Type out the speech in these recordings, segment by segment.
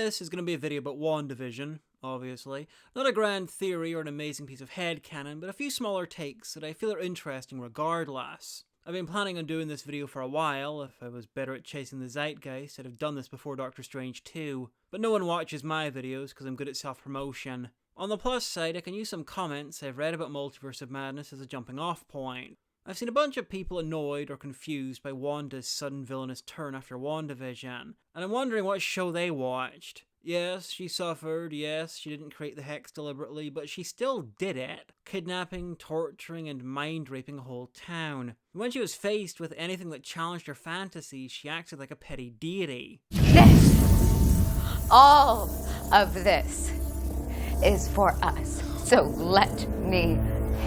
this is going to be a video about WandaVision, obviously. Not a grand theory or an amazing piece of headcanon, but a few smaller takes that I feel are interesting regardless. I've been planning on doing this video for a while. If I was better at chasing the zeitgeist, I'd have done this before Doctor Strange 2. But no one watches my videos because I'm good at self-promotion. On the plus side, I can use some comments I've read about Multiverse of Madness as a jumping off point. I've seen a bunch of people annoyed or confused by Wanda's sudden villainous turn after WandaVision, and I'm wondering what show they watched. Yes, she suffered, yes, she didn't create the Hex deliberately, but she still did it, kidnapping, torturing, and mind-raping a whole town. And when she was faced with anything that challenged her fantasies, she acted like a petty deity. All of this is for us, so let me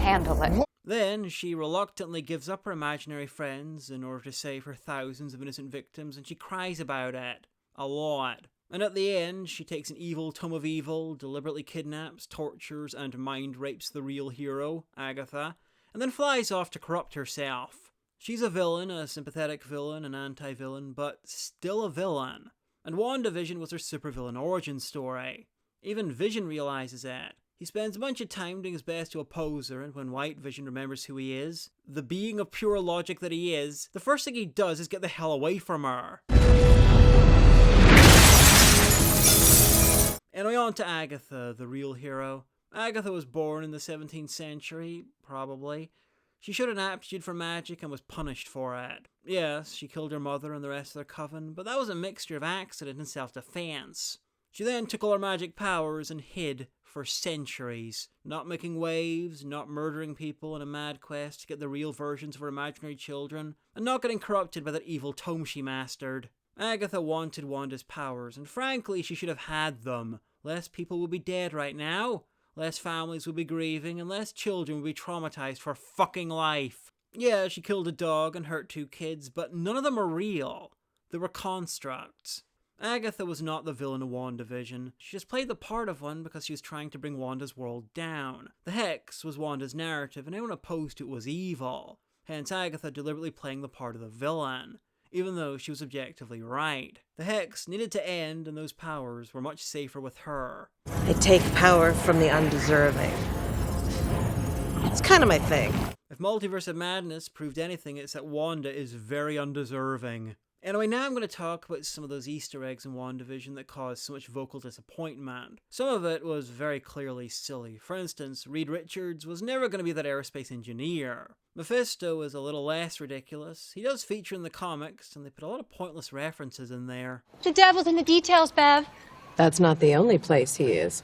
handle it. Then, she reluctantly gives up her imaginary friends in order to save her thousands of innocent victims, and she cries about it. A lot. And at the end, she takes an evil tome of evil, deliberately kidnaps, tortures, and mind rapes the real hero, Agatha, and then flies off to corrupt herself. She's a villain, a sympathetic villain, an anti-villain, but still a villain. And WandaVision was her supervillain origin story. Even Vision realizes it. He spends a bunch of time doing his best to oppose her, and when White Vision remembers who he is, the being of pure logic that he is, the first thing he does is get the hell away from her. Anyway, on to Agatha, the real hero. Agatha was born in the 17th century, probably. She showed an aptitude for magic and was punished for it. Yes, she killed her mother and the rest of their coven, but that was a mixture of accident and self-defense. She then took all her magic powers and hid for centuries, not making waves, not murdering people in a mad quest to get the real versions of her imaginary children, and not getting corrupted by that evil tome she mastered. Agatha wanted Wanda's powers, and frankly, she should have had them. Less people would be dead right now, less families would be grieving, and less children would be traumatized for fucking life. Yeah, she killed a dog and hurt 2 kids, but none of them are real. They were constructs. Agatha was not the villain of WandaVision. She just played the part of one because she was trying to bring Wanda's world down. The Hex was Wanda's narrative, and anyone opposed to it was evil. Hence Agatha deliberately playing the part of the villain, even though she was objectively right. The Hex needed to end, and those powers were much safer with her. I take power from the undeserving. It's kind of my thing. If Multiverse of Madness proved anything, it's that Wanda is very undeserving. Anyway, now I'm going to talk about some of those Easter eggs in WandaVision that caused so much vocal disappointment. Some of it was very clearly silly. For instance, Reed Richards was never going to be that aerospace engineer. Mephisto is a little less ridiculous. He does feature in the comics, and they put a lot of pointless references in there. The devil's in the details, Bev. That's not the only place he is.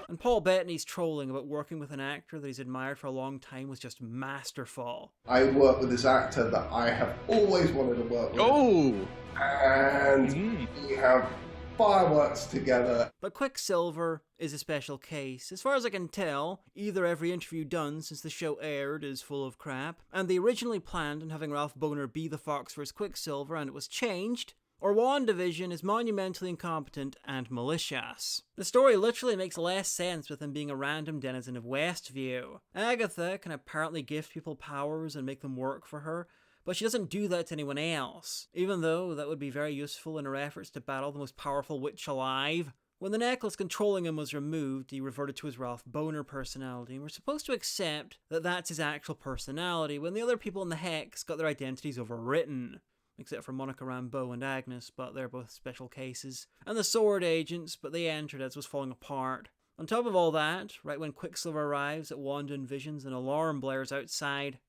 And Paul Bettany's trolling about working with an actor that he's admired for a long time was just masterful. I work with this actor that I have always wanted to work with. Oh! And we have fireworks together. But Quicksilver is a special case. As far as I can tell, either every interview done since the show aired is full of crap, and they originally planned on having Ralph Bohner be the Fox vs. Quicksilver and it was changed, or WandaVision is monumentally incompetent and malicious. The story literally makes less sense with him being a random denizen of Westview. Agatha can apparently gift people powers and make them work for her, but she doesn't do that to anyone else, even though that would be very useful in her efforts to battle the most powerful witch alive. When the necklace controlling him was removed, he reverted to his Ralph Bohner personality, and we're supposed to accept that that's his actual personality when the other people in the Hex got their identities overwritten. Except for Monica Rambeau and Agnes, but they're both special cases. And the Sword Agents, but they entered as was falling apart. On top of all that, right when Quicksilver arrives at Wanda and Vision's, an alarm blares outside.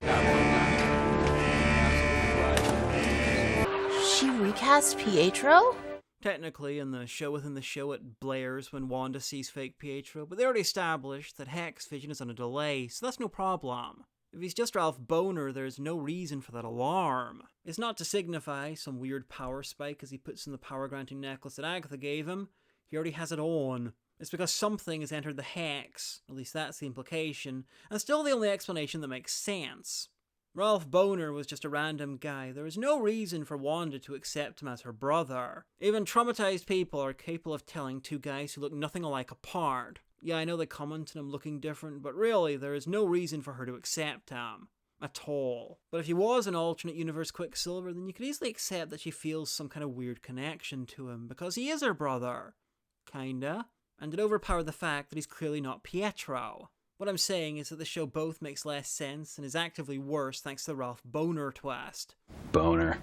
She recast Pietro? Technically, in the show within the show, it blares when Wanda sees fake Pietro, but they already established that Hex Vision is on a delay, so that's no problem. If he's just Ralph Bohner, there's no reason for that alarm. It's not to signify some weird power spike as he puts in the power-granting necklace that Agatha gave him. He already has it on. It's because something has entered the Hex. At least that's the implication, and still the only explanation that makes sense. Ralph Bohner was just a random guy. There is no reason for Wanda to accept him as her brother. Even traumatized people are capable of telling 2 guys who look nothing alike apart. Yeah, I know they comment on him looking different, but really, there is no reason for her to accept him. At all. But if he was an alternate universe Quicksilver, then you could easily accept that she feels some kind of weird connection to him, because he is her brother. kinda. And it overpowered the fact that he's clearly not Pietro. What I'm saying is that the show both makes less sense and is actively worse thanks to the Ralph Boner twist. Boner.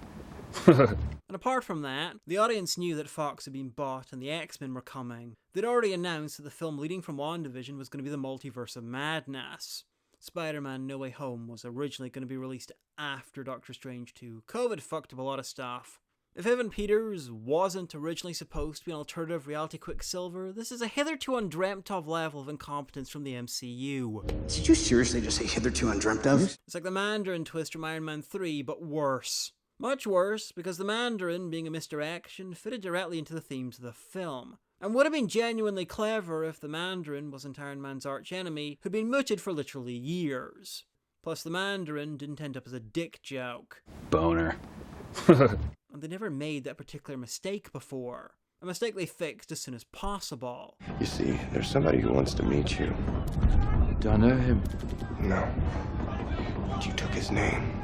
And apart from that, the audience knew that Fox had been bought and the X-Men were coming. They'd already announced that the film leading from WandaVision was going to be the Multiverse of Madness. Spider-Man No Way Home was originally going to be released after Doctor Strange 2. COVID fucked up a lot of stuff. If Evan Peters wasn't originally supposed to be an alternative reality Quicksilver, this is a hitherto undreamt of level of incompetence from the MCU. Did you seriously just say hitherto undreamt of? It's like the Mandarin twist from Iron Man 3, but worse. Much worse, because the Mandarin, being a misdirection, fitted directly into the themes of the film. And would have been genuinely clever if the Mandarin wasn't Iron Man's archenemy, who'd been mooted for literally years. Plus, the Mandarin didn't end up as a dick joke. Boner. And they never made that particular mistake before. A mistake they fixed as soon as possible. You see, there's somebody who wants to meet you. Do I know him? No. But you took his name,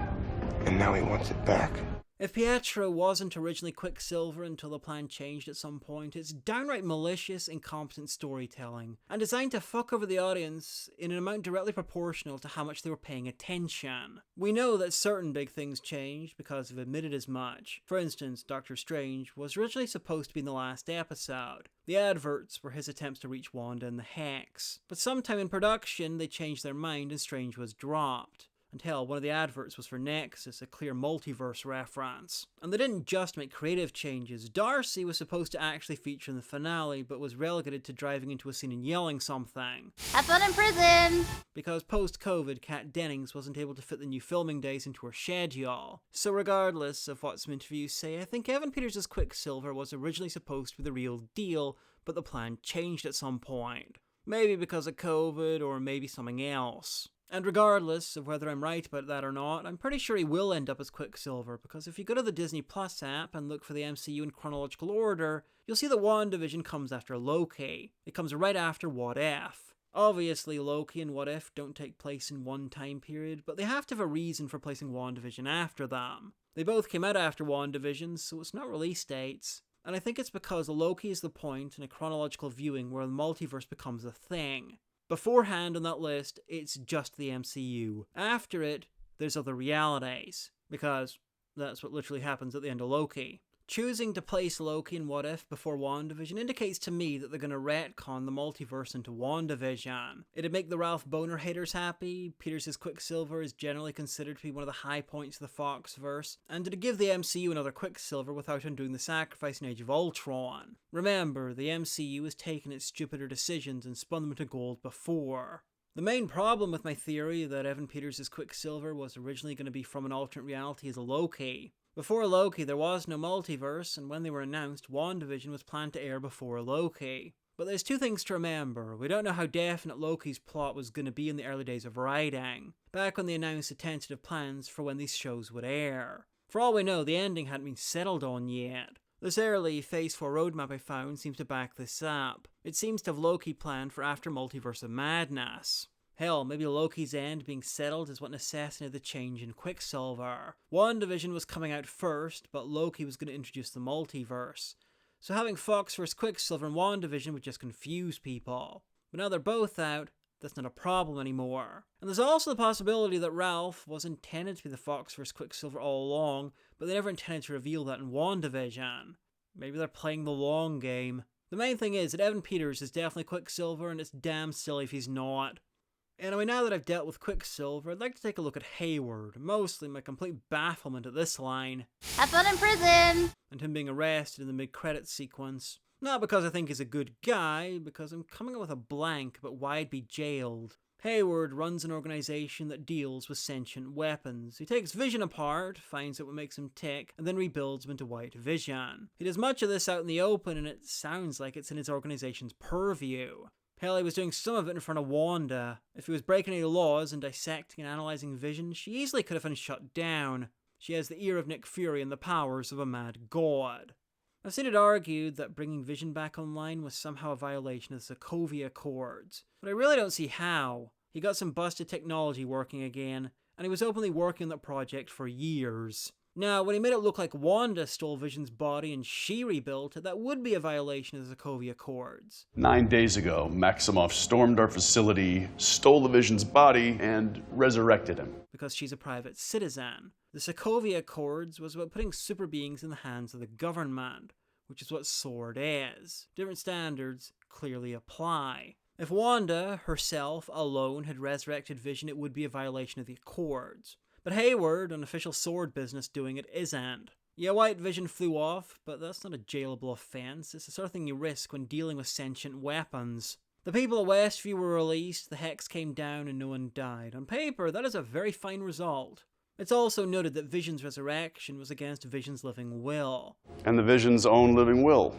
and now he wants it back. If Pietro wasn't originally Quicksilver until the plan changed at some point, it's downright malicious, incompetent storytelling, and designed to fuck over the audience in an amount directly proportional to how much they were paying attention. We know that certain big things changed because they've admitted as much. For instance, Doctor Strange was originally supposed to be in the last episode. The adverts were his attempts to reach Wanda and the Hex, but sometime in production they changed their mind and Strange was dropped. And hell, one of the adverts was for Nexus, a clear multiverse reference. And they didn't just make creative changes. Darcy was supposed to actually feature in the finale, but was relegated to driving into a scene and yelling something. Have fun in prison! Because post-COVID, Kat Dennings wasn't able to fit the new filming days into her schedule. So regardless of what some interviews say, I think Evan Peters' Quicksilver was originally supposed to be the real deal, but the plan changed at some point. Maybe because of COVID, or maybe something else. And regardless of whether I'm right about that or not, I'm pretty sure he will end up as Quicksilver, because if you go to the Disney Plus app and look for the MCU in chronological order, you'll see that WandaVision comes after Loki. It comes right after What If. Obviously, Loki and What If don't take place in one time period, but they have to have a reason for placing WandaVision after them. They both came out after WandaVision, so it's not release dates. And I think it's because Loki is the point in a chronological viewing where the multiverse becomes a thing. Beforehand on that list, it's just the MCU. After it, there's other realities, because that's what literally happens at the end of Loki. Choosing to place Loki in What If before WandaVision indicates to me that they're going to retcon the multiverse into WandaVision. It'd make the Ralph Boner haters happy, Peters' Quicksilver is generally considered to be one of the high points of the Foxverse, and it'd give the MCU another Quicksilver without undoing the sacrifice in Age of Ultron. Remember, the MCU has taken its stupider decisions and spun them into gold before. The main problem with my theory that Evan Peters' Quicksilver was originally going to be from an alternate reality is Loki. Before Loki, there was no multiverse, and when they were announced, WandaVision was planned to air before Loki. But there's two things to remember. We don't know how definite Loki's plot was going to be in the early days of writing, back when they announced the tentative plans for when these shows would air. For all we know, the ending hadn't been settled on yet. This early Phase 4 roadmap I found seems to back this up. It seems to have Loki planned for after Multiverse of Madness. Hell, maybe Loki's end being settled is what necessitated the change in Quicksilver. WandaVision was coming out first, but Loki was going to introduce the multiverse. So having Fox vs. Quicksilver and WandaVision would just confuse people. But now they're both out, that's not a problem anymore. And there's also the possibility that Ralph was intended to be the Fox vs. Quicksilver all along, but they never intended to reveal that in WandaVision. Maybe they're playing the long game. The main thing is that Evan Peters is definitely Quicksilver, and it's damn silly if he's not. Anyway, now that I've dealt with Quicksilver, I'd like to take a look at Hayward, mostly my complete bafflement at this line. Have fun in prison! And him being arrested in the mid-credits sequence. Not because I think he's a good guy, because I'm coming up with a blank about why I'd be jailed. Hayward runs an organization that deals with sentient weapons. He takes Vision apart, finds out what makes him tick, and then rebuilds him into White Vision. He does much of this out in the open, and it sounds like it's in his organization's purview. Hell, he was doing some of it in front of Wanda. If he was breaking any laws and dissecting and analysing Vision, she easily could have been shut down. She has the ear of Nick Fury and the powers of a mad god. I've seen it argued that bringing Vision back online was somehow a violation of the Sokovia Accords, but I really don't see how. He got some busted technology working again, and he was openly working on that project for years. Now, when he made it look like Wanda stole Vision's body and she rebuilt it, that would be a violation of the Sokovia Accords. 9 days ago, Maximoff stormed our facility, stole the Vision's body, and resurrected him. Because she's a private citizen. The Sokovia Accords was about putting super beings in the hands of the government, which is what SWORD is. Different standards clearly apply. If Wanda, herself, alone, had resurrected Vision, it would be a violation of the Accords. But Hayward, an official SWORD business doing it, isn't. Yeah, White Vision flew off, but that's not a jailable offense. It's the sort of thing you risk when dealing with sentient weapons. The people at Westview were released, the Hex came down, and no one died. On paper, that is a very fine result. It's also noted that Vision's resurrection was against Vision's living will. And the Vision's own living will.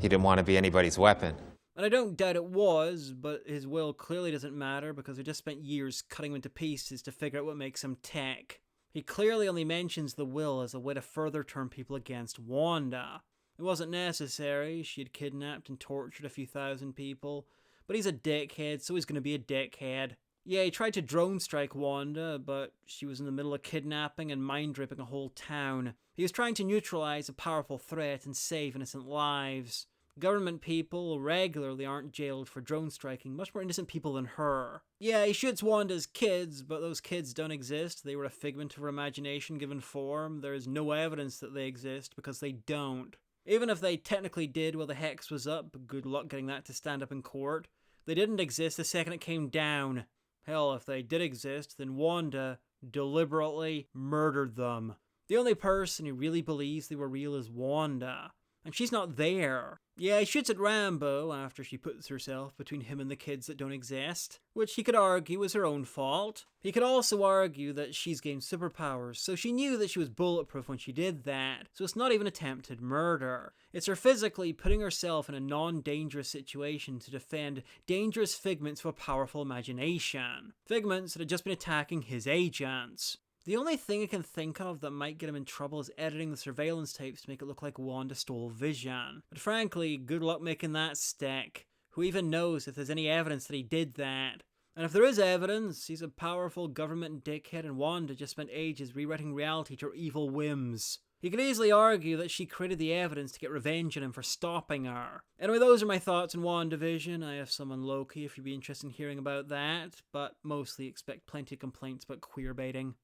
He didn't want to be anybody's weapon. And I don't doubt it was, but his will clearly doesn't matter because we just spent years cutting him into pieces to figure out what makes him tick. He clearly only mentions the will as a way to further turn people against Wanda. It wasn't necessary, she had kidnapped and tortured a few thousand people, but he's a dickhead, so he's gonna be a dickhead. Yeah, he tried to drone strike Wanda, but she was in the middle of kidnapping and mind-raping a whole town. He was trying to neutralize a powerful threat and save innocent lives. Government people regularly aren't jailed for drone striking much more innocent people than her. Yeah, he shoots Wanda's kids, but those kids don't exist. They were a figment of her imagination given form. There is no evidence that they exist because they don't. Even if they technically did while the Hex was up, good luck getting that to stand up in court. They didn't exist the second it came down. Hell, if they did exist, then Wanda deliberately murdered them. The only person who really believes they were real is Wanda. And she's not there. Yeah, he shoots at Rambo after she puts herself between him and the kids that don't exist, which he could argue was her own fault. He could also argue that she's gained superpowers, so she knew that she was bulletproof when she did that, so it's not even attempted murder. It's her physically putting herself in a non-dangerous situation to defend dangerous figments of a powerful imagination. Figments that had just been attacking his agents. The only thing I can think of that might get him in trouble is editing the surveillance tapes to make it look like Wanda stole Vision. But frankly, good luck making that stick. Who even knows if there's any evidence that he did that? And if there is evidence, he's a powerful government dickhead and Wanda just spent ages rewriting reality to her evil whims. He could easily argue that she created the evidence to get revenge on him for stopping her. Anyway, those are my thoughts on WandaVision. I have some on Loki if you'd be interested in hearing about that, but mostly expect plenty of complaints about queer baiting.